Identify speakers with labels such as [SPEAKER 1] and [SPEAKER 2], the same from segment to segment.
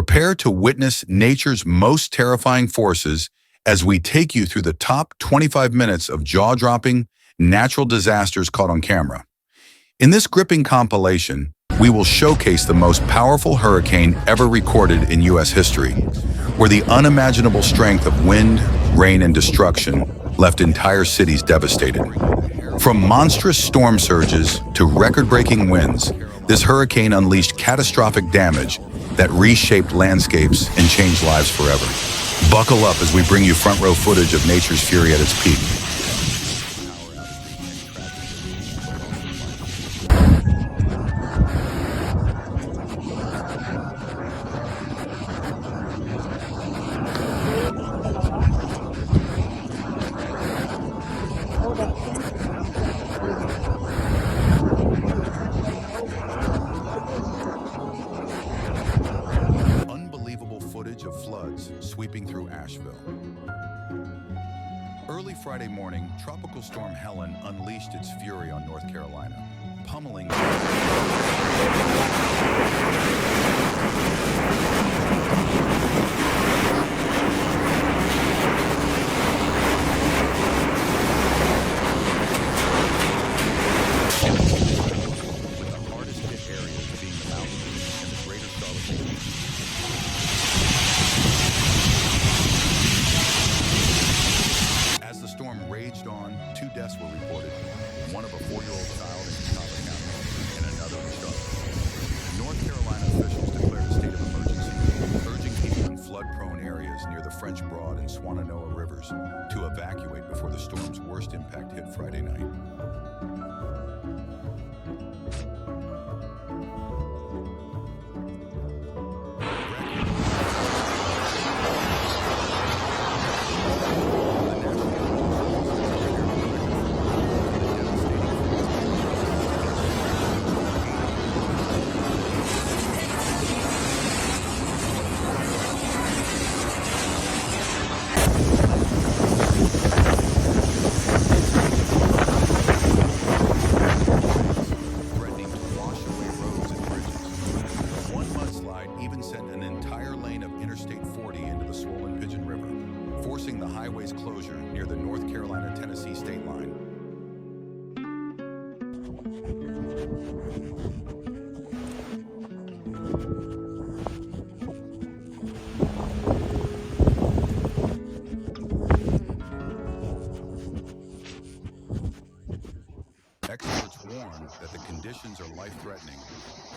[SPEAKER 1] Prepare to witness nature's most terrifying forces as we take you through the top 25 minutes of jaw-dropping natural disasters caught on camera. In this gripping compilation, we will showcase the most powerful hurricane ever recorded in U.S. history, where the unimaginable strength of wind, rain, and destruction left entire cities devastated. From monstrous storm surges to record-breaking winds, this hurricane unleashed catastrophic damage that reshaped landscapes and changed lives forever. Buckle up as we bring you front-row footage of nature's fury at its peak. Of floods sweeping through Asheville. Early Friday morning, Tropical Storm Helen unleashed its fury on North Carolina, pummeling with the hardest hit areas being the mountains and the greater Charlotte region. As the storm raged on, 2 deaths were reported, one of a 4-year-old child in Cobb County and another in Charlotte. North Carolina officials declared a state of emergency, urging people in flood-prone areas near the French Broad and Swananoa rivers to evacuate before the storm's worst impact hit Friday night. Forcing the highway's closure near the North Carolina-Tennessee state line. Experts warn that the conditions are life-threatening,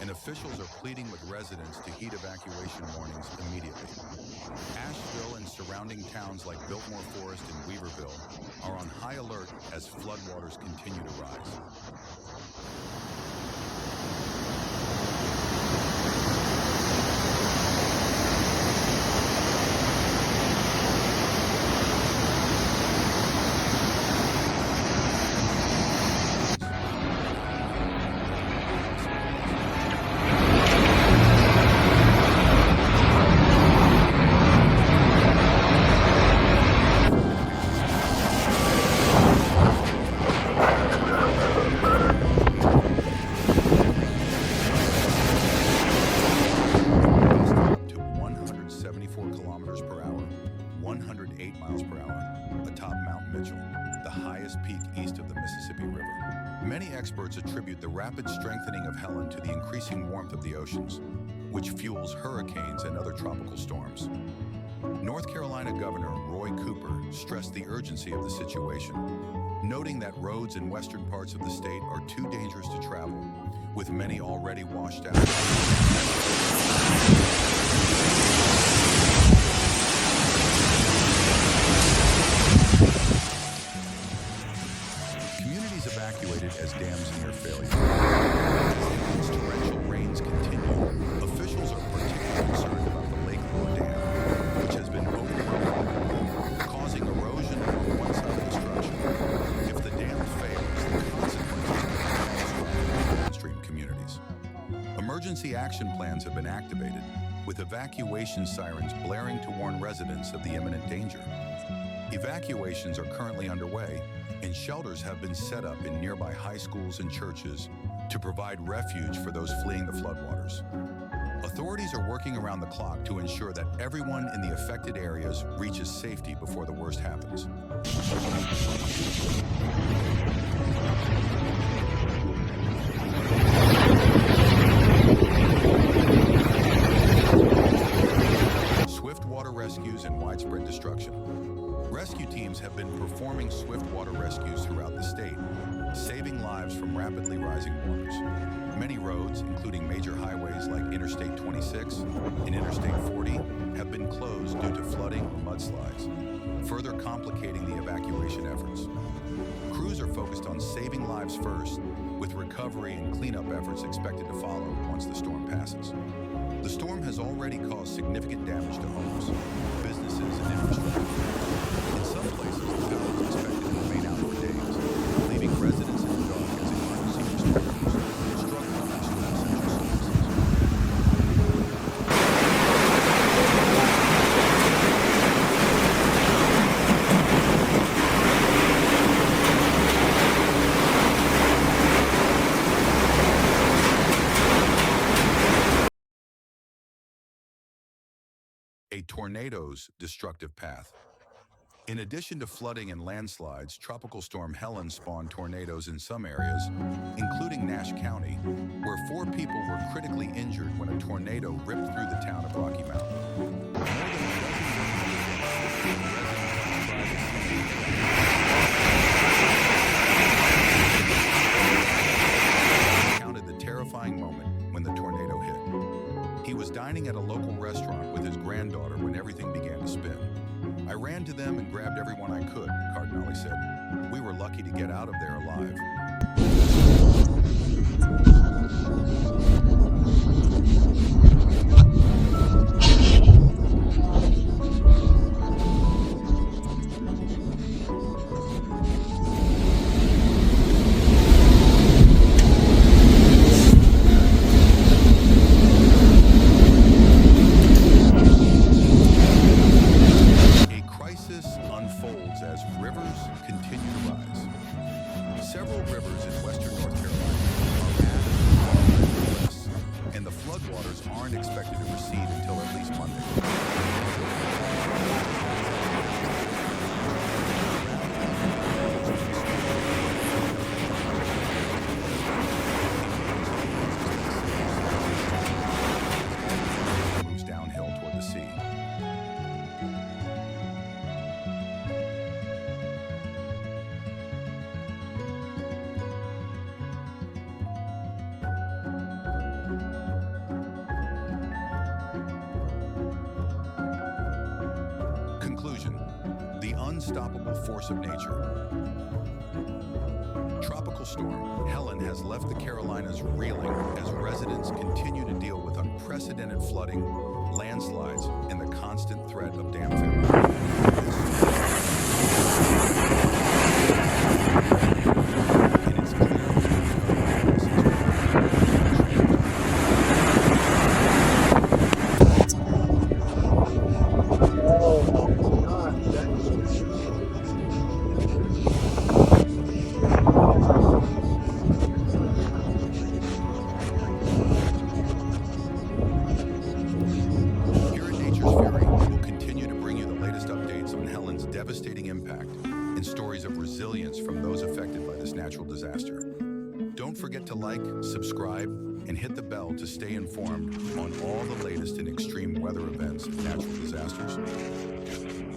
[SPEAKER 1] and officials are pleading with residents to heed evacuation warnings immediately. Asheville and surrounding towns like Biltmore Forest and Weaverville are on high alert as floodwaters continue to rise. Kilometers per hour, 108 miles per hour, atop Mount Mitchell, the highest peak east of the Mississippi River. Many experts attribute the rapid strengthening of Helen to the increasing warmth of the oceans, which fuels hurricanes and other tropical storms. North Carolina Governor Roy Cooper stressed the urgency of the situation, noting that roads in western parts of the state are too dangerous to travel, with many already washed out. Evacuated as dams near failure. As torrential rains continue, officials are particularly concerned about the Lake Road Dam, which has been overflowing, causing erosion on one side of the structure. If the dam fails, the consequences are downstream communities. Emergency action plans have been activated, with evacuation sirens blaring to warn residents of the imminent danger. Evacuations are currently underway, and shelters have been set up in nearby high schools and churches to provide refuge for those fleeing the floodwaters. Authorities are working around the clock to ensure that everyone in the affected areas reaches safety before the worst happens. Swift water rescues and widespread destruction. Rescue teams have been performing swift water rescues throughout the state, saving lives from rapidly rising waters. Many roads, including major highways like Interstate 26 and Interstate 40, have been closed due to flooding or mudslides, further complicating the evacuation efforts. Crews are focused on saving lives first, with recovery and cleanup efforts expected to follow once the storm passes. The storm has already caused significant damage to homes, businesses, and infrastructure. In some places, the power is expected to remain out for days, leaving residents in the dark as emergency responders struggle to restore essential services. A tornado's destructive path. In addition to flooding and landslides, Tropical Storm Helen spawned tornadoes in some areas, including Nash County, where 4 people were critically injured when a tornado ripped through the town of Rocky Mountain. More than counted the terrifying moment when the tornado hit. He was dining at a local restaurant with his granddaughter when everything began to spin. I ran to them and grabbed everyone I could, Cardinale said. We were lucky to get out of there alive. Several rivers in western North Carolina are at and the floodwaters aren't expected to recede until at least Monday. Moves downhill toward the sea. Conclusion: the unstoppable force of nature. Tropical Storm Helen has left the Carolinas reeling as residents continue to deal with unprecedented flooding, landslides, and the constant threat of dam failure. Devastating impact and stories of resilience from those affected by this natural disaster. Don't forget to like, subscribe, and hit the bell to stay informed on all the latest in extreme weather events and natural disasters. For nearly 70 years, the city has been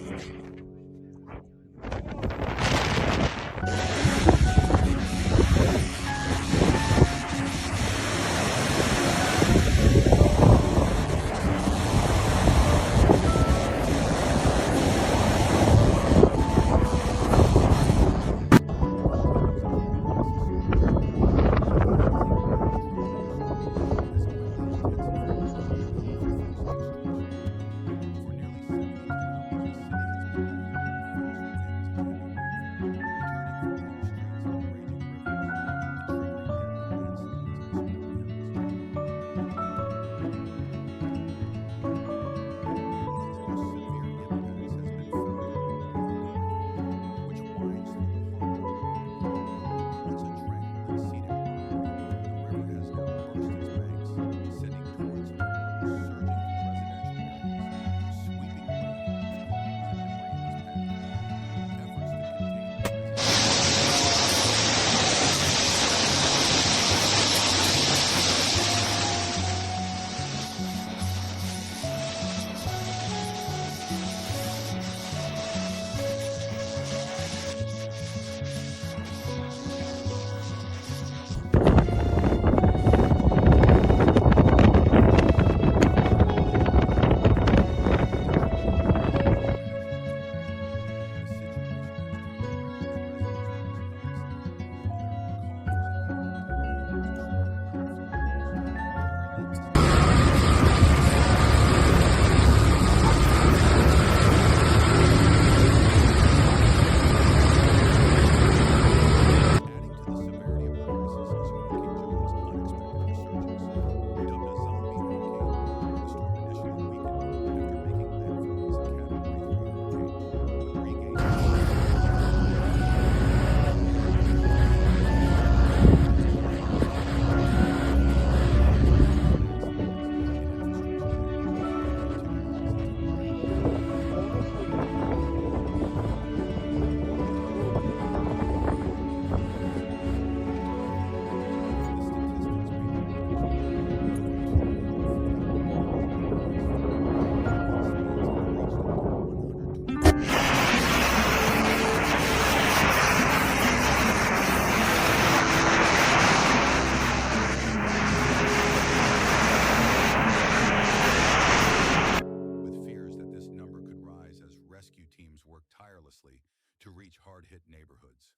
[SPEAKER 1] worked tirelessly to reach hard-hit neighborhoods.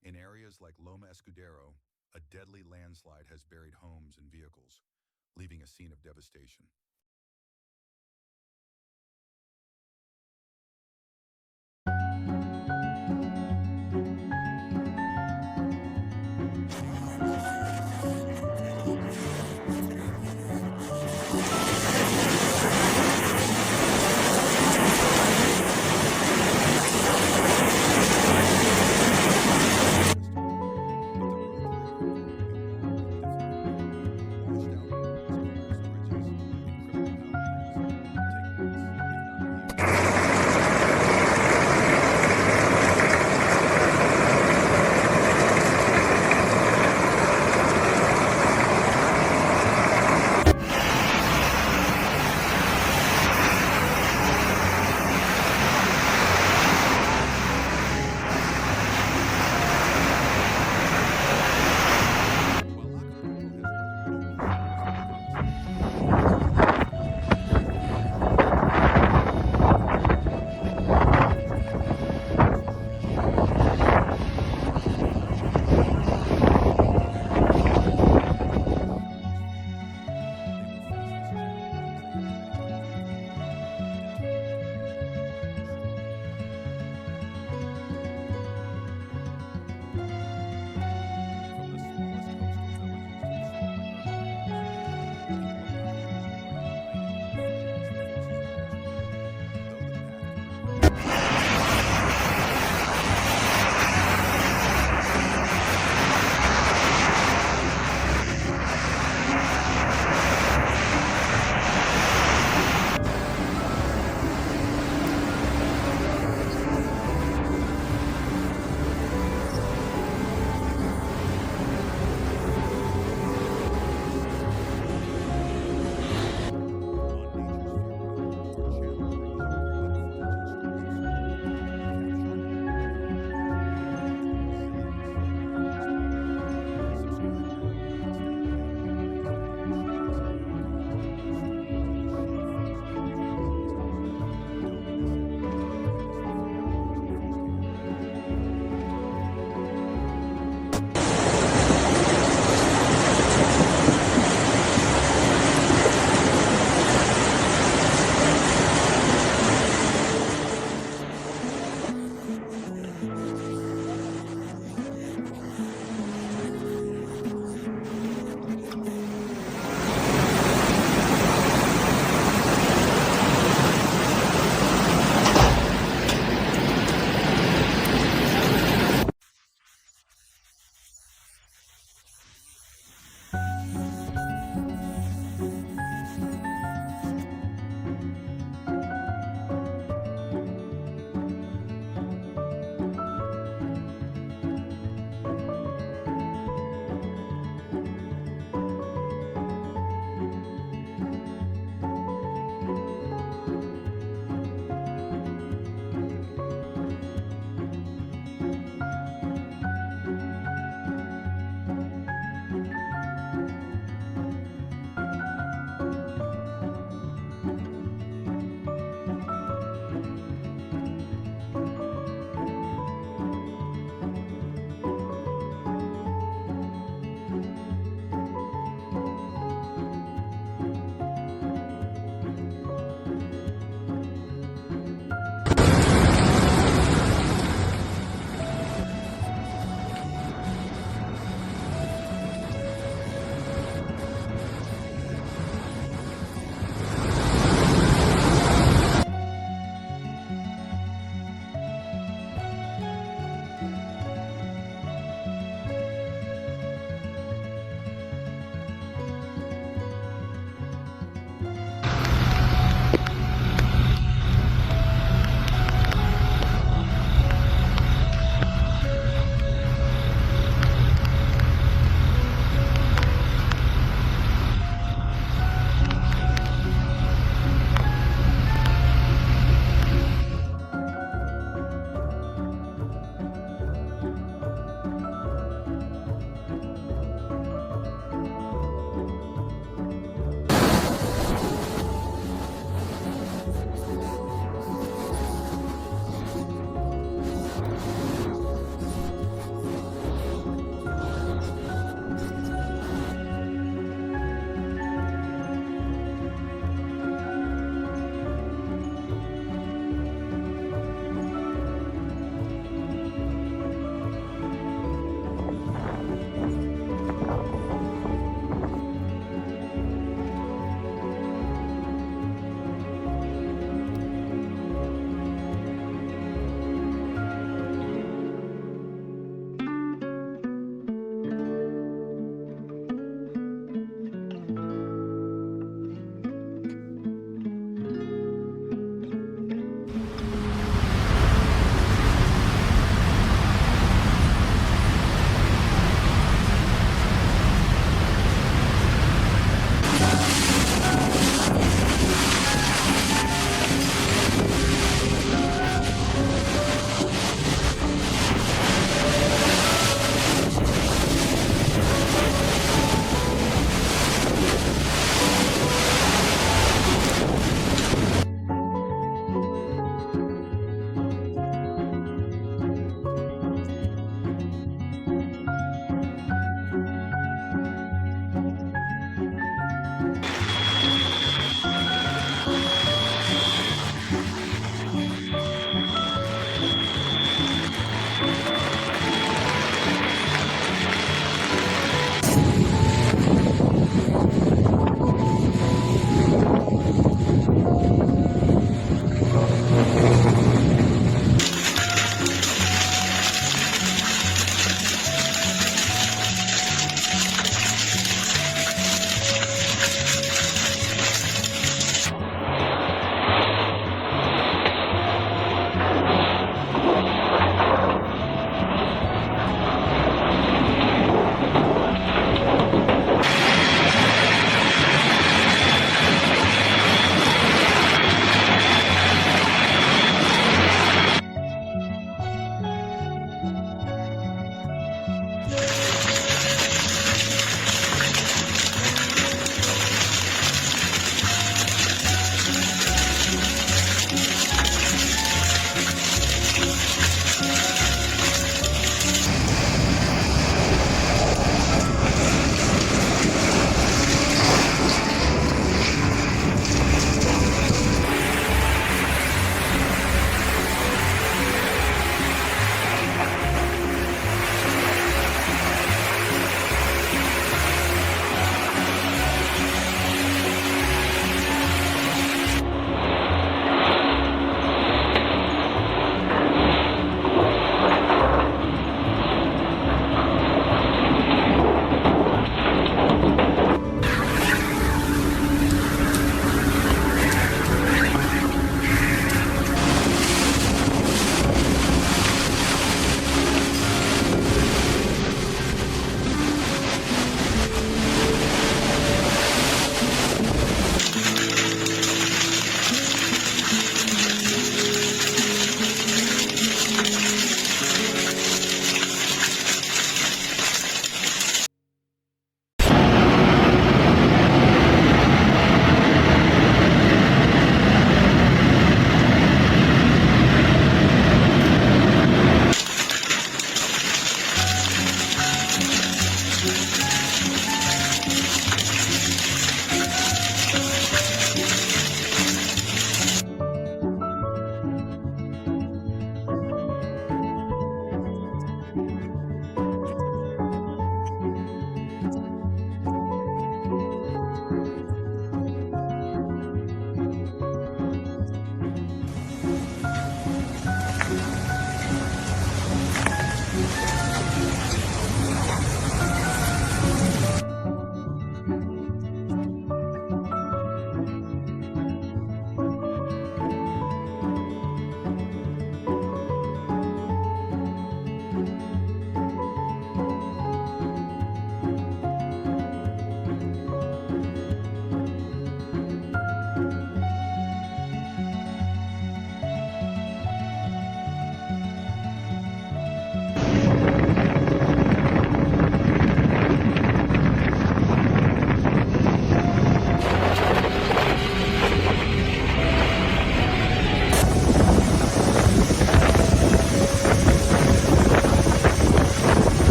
[SPEAKER 1] In areas like Loma Escudero, a deadly landslide has buried homes and vehicles, leaving a scene of devastation.